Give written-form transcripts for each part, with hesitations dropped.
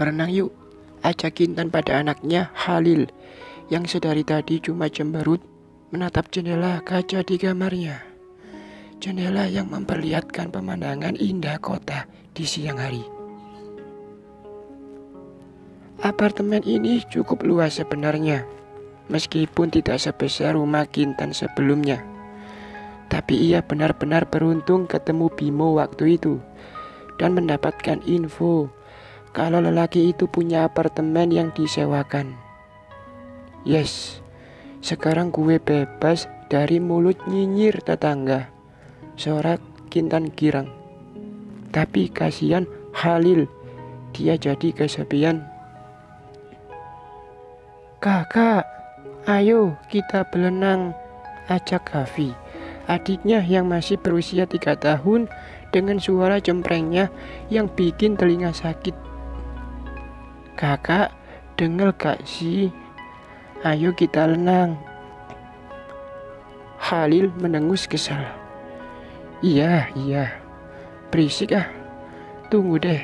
berenang yuk, ajak Intan pada anaknya Halil yang sedari tadi cuma cemberut menatap jendela kaca di kamarnya. Jendela yang memperlihatkan pemandangan indah kota di siang hari. Apartemen ini cukup luas sebenarnya, meskipun tidak sebesar rumah Kintan sebelumnya. Tapi ia benar-benar beruntung ketemu Bimo waktu itu dan mendapatkan info kalau lelaki itu punya apartemen yang disewakan. Yes, sekarang gue bebas dari mulut nyinyir tetangga, sorak Kintan girang. Tapi kasihan Halil, dia jadi kesepian. Kakak, ayo kita berenang, ajak Kavi, adiknya yang masih berusia 3 tahun dengan suara cemprengnya yang bikin telinga sakit. Kakak, denger gak sih? Ayo kita renang. Halil menengus kesal. Iya, berisik ah. Tunggu deh,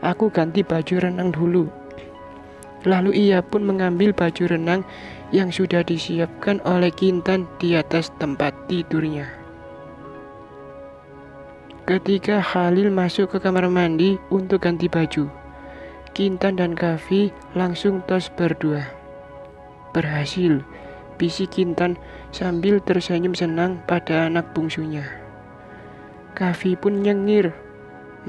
aku ganti baju renang dulu. Lalu ia pun mengambil baju renang yang sudah disiapkan oleh Kintan di atas tempat tidurnya. Ketika Halil masuk ke kamar mandi untuk ganti baju, Kintan dan Kavi langsung tos berdua. Berhasil, bisik Kintan sambil tersenyum senang pada anak bungsunya. Kavi pun nyengir.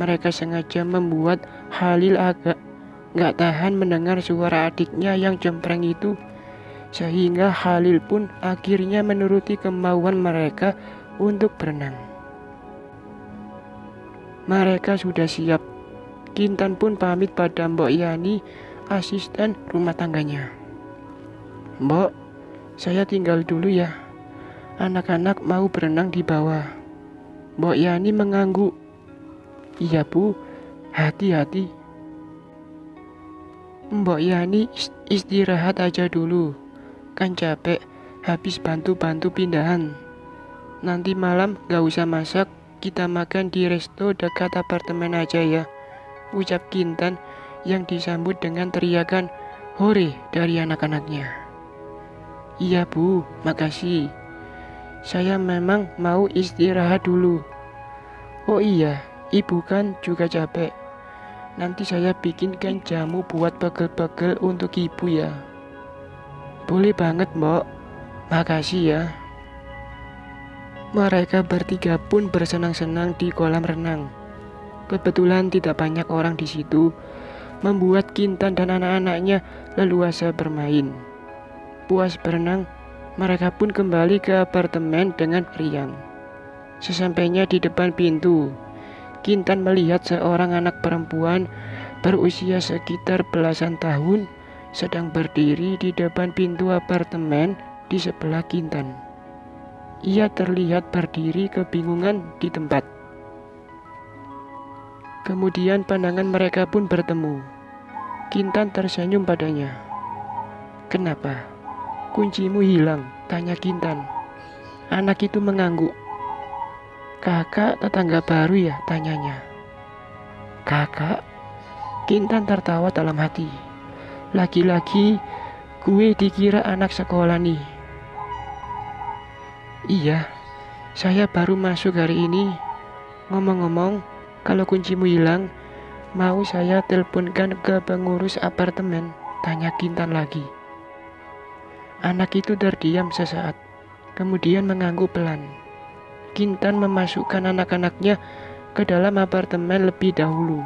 Mereka sengaja membuat Halil agak gak tahan mendengar suara adiknya yang cempreng itu, sehingga Halil pun akhirnya menuruti kemauan mereka untuk berenang. Mereka sudah siap. Kintan pun pamit pada Mbok Yani, asisten rumah tangganya. Mbok, saya tinggal dulu ya. Anak-anak mau berenang di bawah. Mbok Yani mengangguk. Iya bu, hati-hati. Mbok Yani istirahat aja dulu, kan capek habis bantu-bantu pindahan. Nanti malam gak usah masak, kita makan di resto dekat apartemen aja ya, ucap Kintan yang disambut dengan teriakan hore dari anak-anaknya. Iya bu, makasih. Saya memang mau istirahat dulu. Oh iya, ibu kan juga capek. Nanti saya bikinkan jamu buat pegel-pegel untuk ibu ya. Boleh banget mbok, makasih ya. Mereka bertiga pun bersenang-senang di kolam renang. Kebetulan tidak banyak orang di situ, membuat Kintan dan anak-anaknya leluasa bermain. Puas berenang, mereka pun kembali ke apartemen dengan riang. Sesampainya di depan pintu, Kintan melihat seorang anak perempuan berusia sekitar belasan tahun sedang berdiri di depan pintu apartemen di sebelah Kintan. Ia terlihat berdiri kebingungan di tempat. Kemudian pandangan mereka pun bertemu. Kintan tersenyum padanya. Kenapa? Kuncimu hilang, tanya Kintan. Anak itu mengangguk. Kakak tetangga baru ya, tanyanya. Kakak? Kintan tertawa dalam hati. Lagi-lagi gue dikira anak sekolah nih. Iya, saya baru masuk hari ini. Ngomong-ngomong, kalau kuncimu hilang, mau saya teleponkan ke pengurus apartemen, tanya Kintan lagi. Anak itu terdiam sesaat, kemudian mengangguk pelan. Kintan memasukkan anak-anaknya ke dalam apartemen lebih dahulu.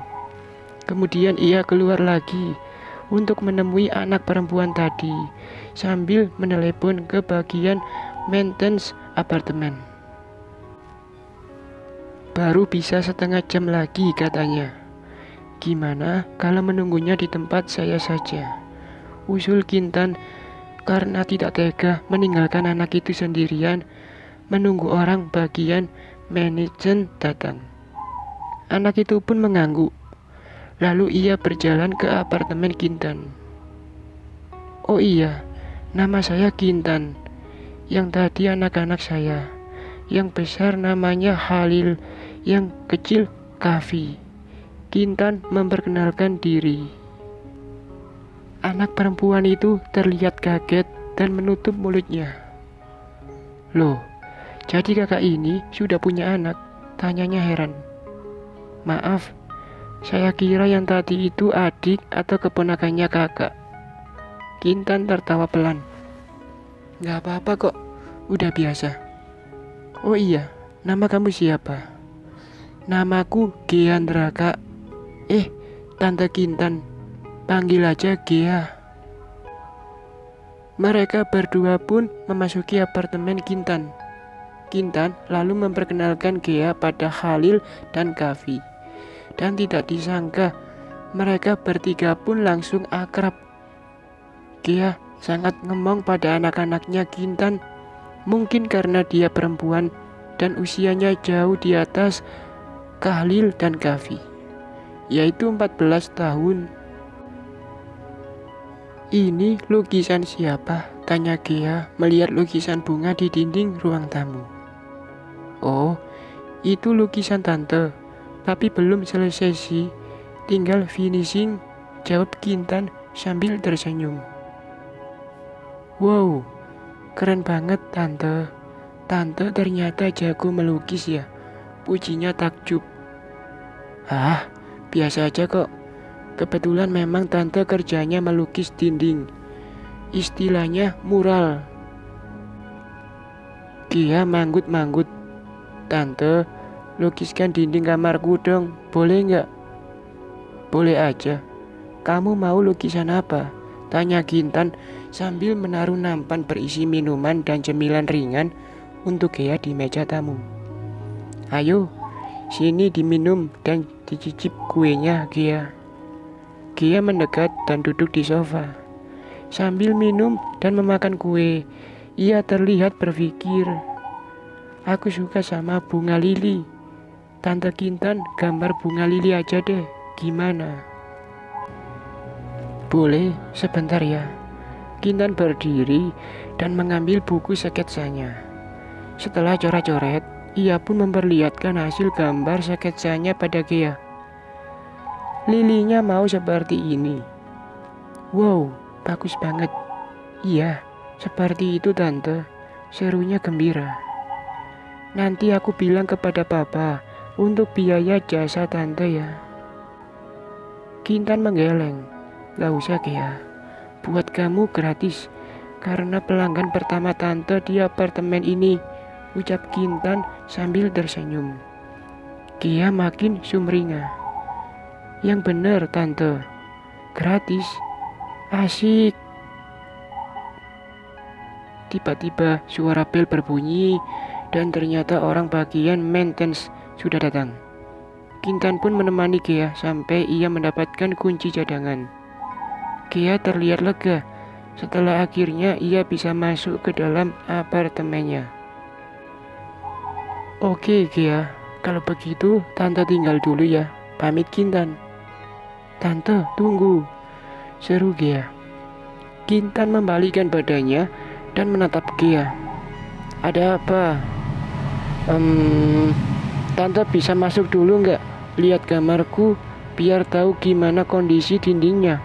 Kemudian ia keluar lagi untuk menemui anak perempuan tadi sambil menelepon ke bagian maintenance apartemen. Baru bisa setengah jam lagi katanya. Gimana kalau menunggunya di tempat saya saja? Usul Kintan karena tidak tega meninggalkan anak itu sendirian menunggu orang bagian manajemen datang. Anak itu pun mengangguk. Lalu ia berjalan ke apartemen Kintan. Oh iya, nama saya Kintan. Yang tadi anak-anak saya. Yang besar namanya Halil, yang kecil Kavi. Kintan memperkenalkan diri. Anak perempuan itu terlihat kaget dan menutup mulutnya. Loh, jadi kakak ini sudah punya anak? Tanyanya heran. Maaf, saya kira yang tadi itu adik atau keponakannya kakak. Kintan tertawa pelan. Gak apa-apa kok, udah biasa. Oh iya, nama kamu siapa? Namaku Geandra kak. Tante Kintan, panggil aja Gea. Mereka berdua pun memasuki apartemen Kintan. Kintan lalu memperkenalkan Gea pada Khalil dan Kavi. Dan tidak disangka, mereka bertiga pun langsung akrab. Gea sangat ngemong pada anak-anaknya Kintan, mungkin karena dia perempuan dan usianya jauh di atas Khalil dan Kavi, yaitu 14 tahun. Ini lukisan siapa? Tanya Gea melihat lukisan bunga di dinding ruang tamu. Oh, itu lukisan tante, tapi belum selesai sih, tinggal finishing, jawab Kintan sambil tersenyum. Wow, keren banget tante. Tante ternyata jago melukis ya, pujinya takjub. Biasa aja kok. Kebetulan memang tante kerjanya melukis dinding. Istilahnya mural. Gea manggut-manggut. Tante, lukiskan dinding kamarku dong, boleh nggak? Boleh aja. Kamu mau lukisan apa? Tanya Kintan sambil menaruh nampan berisi minuman dan cemilan ringan untuk Gea di meja tamu. Ayo, sini diminum dan dicicip kuenya, Gea. Gea mendekat dan duduk di sofa. Sambil minum dan memakan kue, ia terlihat berpikir. Aku suka sama bunga lili. Tante Kintan gambar bunga lili aja deh, gimana? Boleh, sebentar ya. Kintan berdiri dan mengambil buku sketsanya. Setelah coret-coret, ia pun memperlihatkan hasil gambar sketsanya pada Gea. Lilinya mau seperti ini. Wow, bagus banget. Iya, seperti itu tante. Serunya gembira. Nanti aku bilang kepada papa untuk biaya jasa tante ya. Kintan menggeleng. Gak usah Gea, buat kamu gratis. Karena pelanggan pertama tante di apartemen ini, ucap Kintan sambil tersenyum. Gea makin sumringah. Yang bener tante, gratis, asik. Tiba-tiba suara bel berbunyi dan ternyata orang bagian maintenance sudah datang. Kintan pun menemani Gea sampai ia mendapatkan kunci cadangan. Gea terlihat lega setelah akhirnya ia bisa masuk ke dalam apartemennya. Oke Gea, kalau begitu tante tinggal dulu ya, pamit Kintan. Tante, tunggu, seru Gea. Kintan membalikkan badannya dan menatap Gea. Ada apa? Tante bisa masuk dulu nggak? Lihat kamarku biar tahu gimana kondisi dindingnya.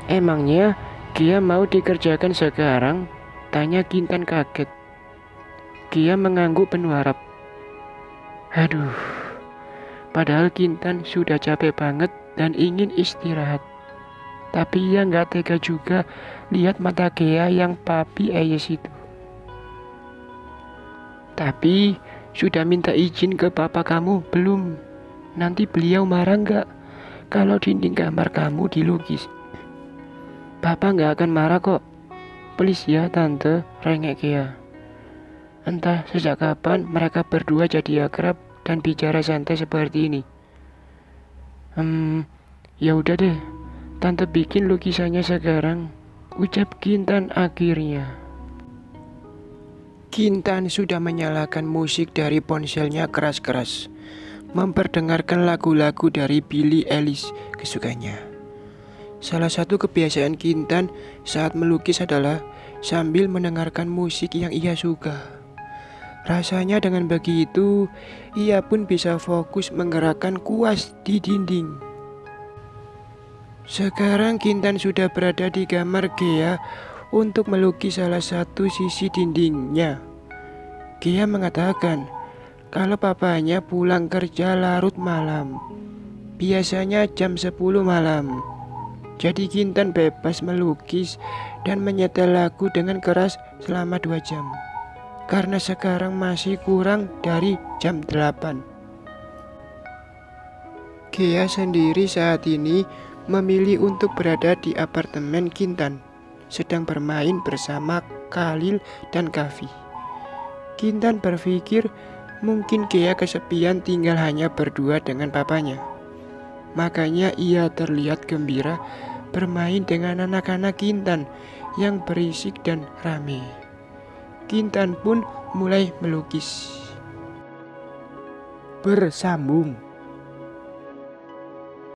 Emangnya Gea mau dikerjakan sekarang? Tanya Kintan kaget. Gea mengangguk penuh harap. Aduh, padahal Kintan sudah capek banget dan ingin istirahat. Tapi ia nggak tega juga lihat mata Gea yang papi eyes itu. Tapi sudah minta izin ke papa kamu belum? Nanti beliau marah nggak kalau dinding kamar kamu dilukis? Papa nggak akan marah kok. Please ya tante, rengek Gea. Entah sejak kapan mereka berdua jadi akrab dan bicara santai seperti ini. Ya udah deh, tante bikin lukisannya sekarang, ucap Kintan akhirnya. Kintan sudah menyalakan musik dari ponselnya keras-keras, memperdengarkan lagu-lagu dari Billie Eilish kesukaannya. Salah satu kebiasaan Kintan saat melukis adalah sambil mendengarkan musik yang ia suka. Rasanya dengan begitu, ia pun bisa fokus menggerakkan kuas di dinding. Sekarang Kintan sudah berada di kamar Gea untuk melukis salah satu sisi dindingnya. Gea mengatakan kalau papanya pulang kerja larut malam, biasanya jam 10 malam. Jadi Kintan bebas melukis dan menyetel lagu dengan keras selama 2 jam. Karena sekarang masih kurang dari jam 8. Gea sendiri saat ini memilih untuk berada di apartemen Kintan, sedang bermain bersama Khalil dan Kavi. Kintan berpikir mungkin Gea kesepian tinggal hanya berdua dengan papanya. Makanya ia terlihat gembira bermain dengan anak-anak Kintan yang berisik dan ramai. Kintan pun mulai melukis. Bersambung.